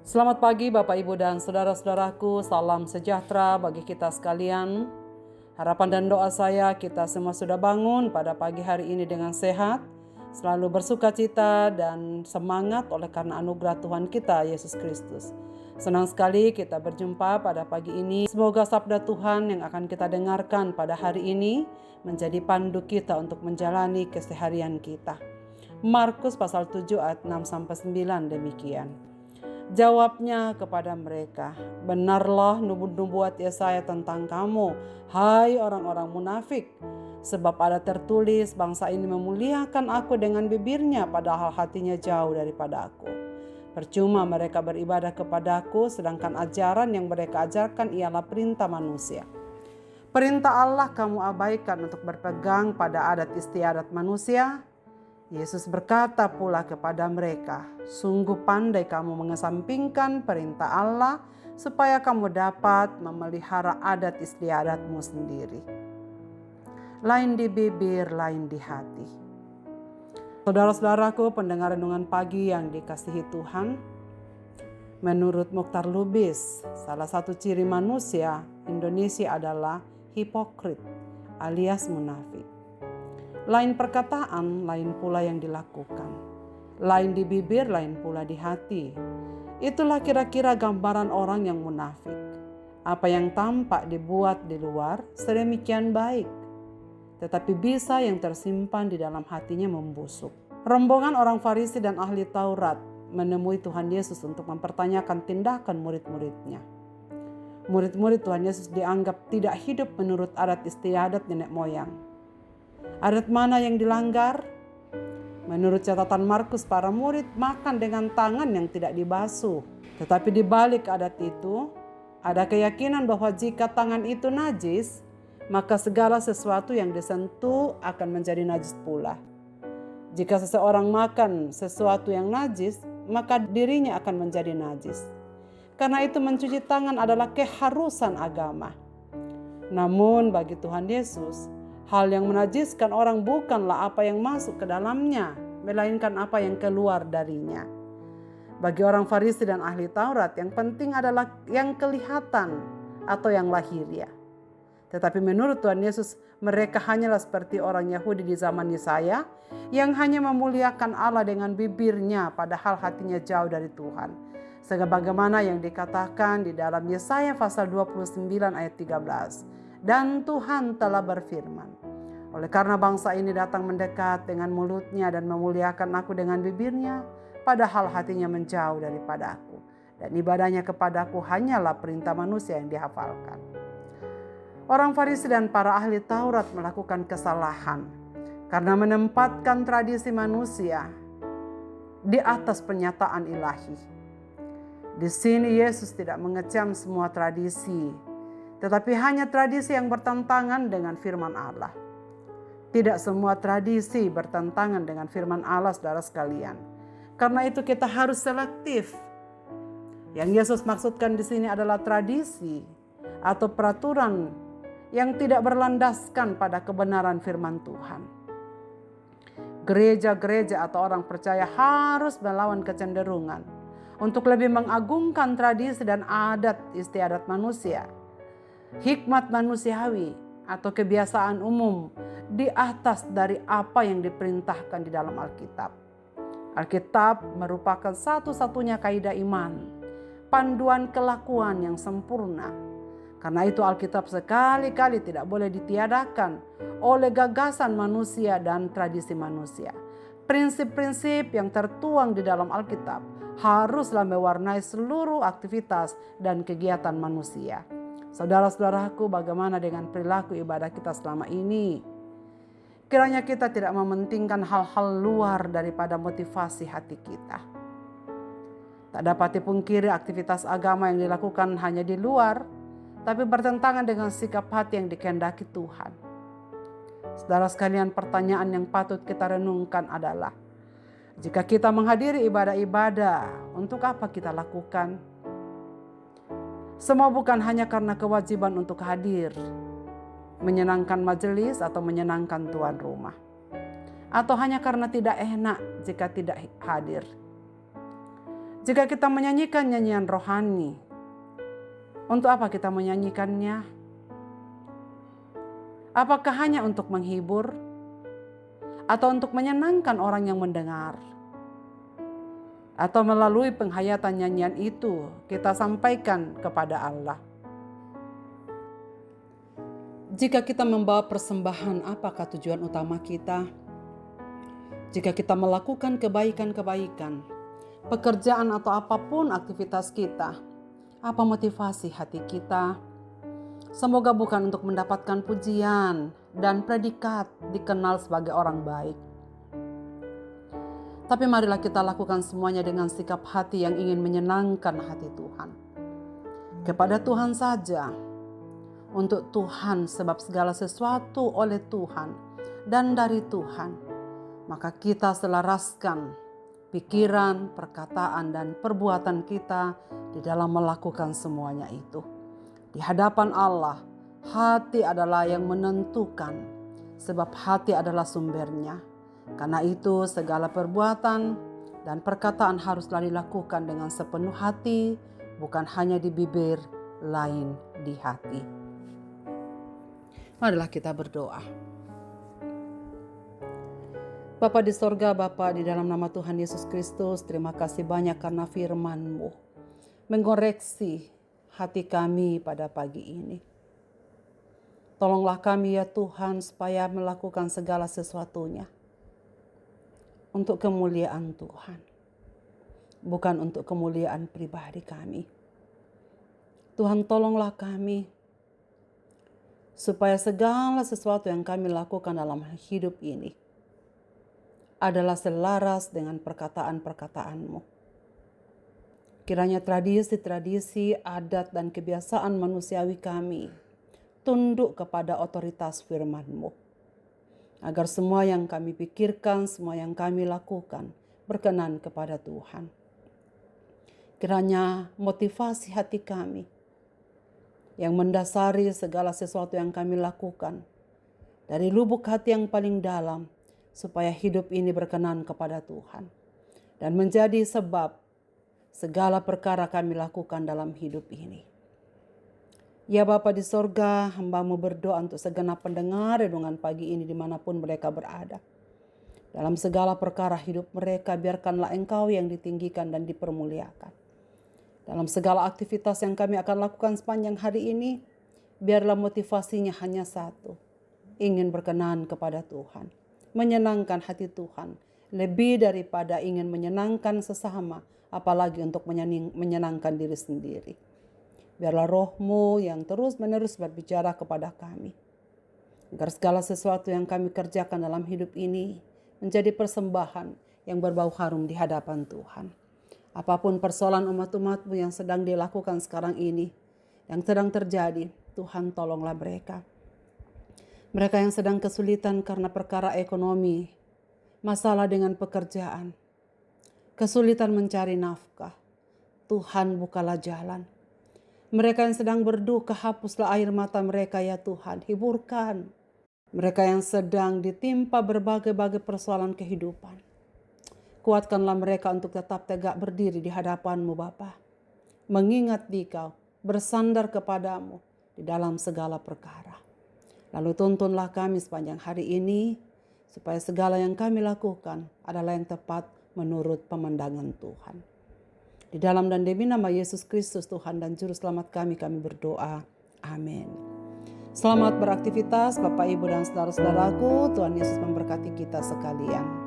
Selamat pagi Bapak Ibu dan saudara-saudaraku, salam sejahtera bagi kita sekalian. Harapan dan doa saya kita semua sudah bangun pada pagi hari ini dengan sehat, selalu bersuka cita dan semangat oleh karena anugerah Tuhan kita Yesus Kristus. Senang sekali kita berjumpa pada pagi ini. Semoga sabda Tuhan yang akan kita dengarkan pada hari ini menjadi pandu kita untuk menjalani keseharian kita. Markus pasal 7 ayat 6-9 demikian. Jawabnya kepada mereka, "Benarlah nubuat Yesaya tentang kamu, hai orang-orang munafik. Sebab ada tertulis, bangsa ini memuliakan aku dengan bibirnya, padahal hatinya jauh daripada aku. Percuma mereka beribadah kepadaku, sedangkan ajaran yang mereka ajarkan ialah perintah manusia. Perintah Allah kamu abaikan untuk berpegang pada adat istiadat manusia." Yesus berkata pula kepada mereka, "Sungguh pandai kamu mengesampingkan perintah Allah supaya kamu dapat memelihara adat istiadatmu sendiri. Lain di bibir, lain di hati." Saudara-saudaraku, pendengar renungan pagi yang dikasihi Tuhan, menurut Mokhtar Lubis, salah satu ciri manusia Indonesia adalah hipokrit alias munafik. Lain perkataan, lain pula yang dilakukan. Lain di bibir, lain pula di hati. Itulah kira-kira gambaran orang yang munafik. Apa yang tampak dibuat di luar sedemikian baik, tetapi bisa yang tersimpan di dalam hatinya membusuk. Rombongan orang Farisi dan ahli Taurat menemui Tuhan Yesus untuk mempertanyakan tindakan murid-muridnya. Murid-murid Tuhan Yesus dianggap tidak hidup menurut adat istiadat nenek moyang. Adat mana yang dilanggar? Menurut catatan Markus, para murid makan dengan tangan yang tidak dibasuh. Tetapi di balik adat itu, ada keyakinan bahwa jika tangan itu najis, maka segala sesuatu yang disentuh akan menjadi najis pula. Jika seseorang makan sesuatu yang najis, maka dirinya akan menjadi najis. Karena itu mencuci tangan adalah keharusan agama. Namun bagi Tuhan Yesus, hal yang menajiskan orang bukanlah apa yang masuk ke dalamnya, melainkan apa yang keluar darinya. Bagi orang Farisi dan ahli Taurat, yang penting adalah yang kelihatan atau yang lahiriah. Tetapi menurut Tuhan Yesus, mereka hanyalah seperti orang Yahudi di zaman Yesaya, yang hanya memuliakan Allah dengan bibirnya, padahal hatinya jauh dari Tuhan. Sebagaimana yang dikatakan di dalam Yesaya pasal 29 ayat 13. "Dan Tuhan telah berfirman, oleh karena bangsa ini datang mendekat dengan mulutnya dan memuliakan aku dengan bibirnya, padahal hatinya menjauh daripada aku, dan ibadahnya kepadaku hanyalah perintah manusia yang dihafalkan." Orang Farisi dan para ahli Taurat melakukan kesalahan karena menempatkan tradisi manusia di atas pernyataan ilahi. Di sini Yesus tidak mengecam semua tradisi, tetapi hanya tradisi yang bertentangan dengan firman Allah. Tidak semua tradisi bertentangan dengan firman Allah, saudara sekalian. Karena itu kita harus selektif. Yang Yesus maksudkan di sini adalah tradisi atau peraturan yang tidak berlandaskan pada kebenaran firman Tuhan. Gereja-gereja atau orang percaya harus melawan kecenderungan untuk lebih mengagungkan tradisi dan adat istiadat manusia, hikmat manusiawi atau kebiasaan umum di atas dari apa yang diperintahkan di dalam Alkitab. Alkitab merupakan satu-satunya kaidah iman, panduan kelakuan yang sempurna. Karena itu Alkitab sekali-kali tidak boleh ditiadakan oleh gagasan manusia dan tradisi manusia. Prinsip-prinsip yang tertuang di dalam Alkitab haruslah mewarnai seluruh aktivitas dan kegiatan manusia. Saudara-saudaraku, bagaimana dengan perilaku ibadah kita selama ini? Kiranya kita tidak mementingkan hal-hal luar daripada motivasi hati kita. Tak dapat dipungkiri aktivitas agama yang dilakukan hanya di luar, tapi bertentangan dengan sikap hati yang dikehendaki Tuhan. Saudara sekalian, pertanyaan yang patut kita renungkan adalah, jika kita menghadiri ibadah-ibadah, untuk apa kita lakukan? Semua bukan hanya karena kewajiban untuk hadir, menyenangkan majelis atau menyenangkan tuan rumah, atau hanya karena tidak enak jika tidak hadir. Jika kita menyanyikan nyanyian rohani, untuk apa kita menyanyikannya? Apakah hanya untuk menghibur atau untuk menyenangkan orang yang mendengar? Atau melalui penghayatan nyanyian itu kita sampaikan kepada Allah? Jika kita membawa persembahan, apakah tujuan utama kita? Jika kita melakukan kebaikan-kebaikan, pekerjaan atau apapun aktivitas kita, apa motivasi hati kita? Semoga bukan untuk mendapatkan pujian dan predikat dikenal sebagai orang baik. Tapi marilah kita lakukan semuanya dengan sikap hati yang ingin menyenangkan hati Tuhan. Kepada Tuhan saja, untuk Tuhan, sebab segala sesuatu oleh Tuhan dan dari Tuhan. Maka kita selaraskan pikiran, perkataan, dan perbuatan kita di dalam melakukan semuanya itu. Di hadapan Allah, hati adalah yang menentukan, sebab hati adalah sumbernya. Karena itu segala perbuatan dan perkataan haruslah dilakukan dengan sepenuh hati, bukan hanya di bibir, lain di hati. Marilah kita berdoa. Bapa di sorga, Bapa di dalam nama Tuhan Yesus Kristus, terima kasih banyak karena firman-Mu mengoreksi hati kami pada pagi ini. Tolonglah kami ya Tuhan supaya melakukan segala sesuatunya untuk kemuliaan Tuhan, bukan untuk kemuliaan pribadi kami. Tuhan, tolonglah kami supaya segala sesuatu yang kami lakukan dalam hidup ini adalah selaras dengan perkataan-perkataan-Mu. Kiranya tradisi-tradisi, adat, dan kebiasaan manusiawi kami tunduk kepada otoritas firman-Mu. Agar semua yang kami pikirkan, semua yang kami lakukan berkenan kepada Tuhan. Kiranya motivasi hati kami yang mendasari segala sesuatu yang kami lakukan dari lubuk hati yang paling dalam, supaya hidup ini berkenan kepada Tuhan dan menjadi sebab segala perkara kami lakukan dalam hidup ini. Ya Bapa di sorga, hamba-Mu berdoa untuk segenap pendengar renungan pagi ini dimanapun mereka berada. Dalam segala perkara hidup mereka, biarkanlah Engkau yang ditinggikan dan dipermuliakan. Dalam segala aktivitas yang kami akan lakukan sepanjang hari ini, biarlah motivasinya hanya satu, ingin berkenan kepada Tuhan, menyenangkan hati Tuhan, lebih daripada ingin menyenangkan sesama, apalagi untuk menyenangkan diri sendiri. Biarlah Roh-Mu yang terus-menerus berbicara kepada kami, agar segala sesuatu yang kami kerjakan dalam hidup ini menjadi persembahan yang berbau harum di hadapan Tuhan. Apapun persoalan umat-umat-Mu yang sedang dilakukan sekarang ini, yang sedang terjadi, Tuhan tolonglah mereka. Mereka yang sedang kesulitan karena perkara ekonomi, masalah dengan pekerjaan, kesulitan mencari nafkah, Tuhan bukalah jalan. Mereka yang sedang berduka, hapuslah air mata mereka ya Tuhan, hiburkan. Mereka yang sedang ditimpa berbagai-bagai persoalan kehidupan, kuatkanlah mereka untuk tetap tegak berdiri di hadapan-Mu Bapa, mengingat Dikau, bersandar kepadamu di dalam segala perkara. Lalu tuntunlah kami sepanjang hari ini, supaya segala yang kami lakukan adalah yang tepat menurut pemandangan Tuhan. Di dalam dan demi nama Yesus Kristus Tuhan dan Juru Selamat kami berdoa. Amin. Selamat beraktivitas Bapak, Ibu, dan saudara-saudaraku. Tuhan Yesus memberkati kita sekalian.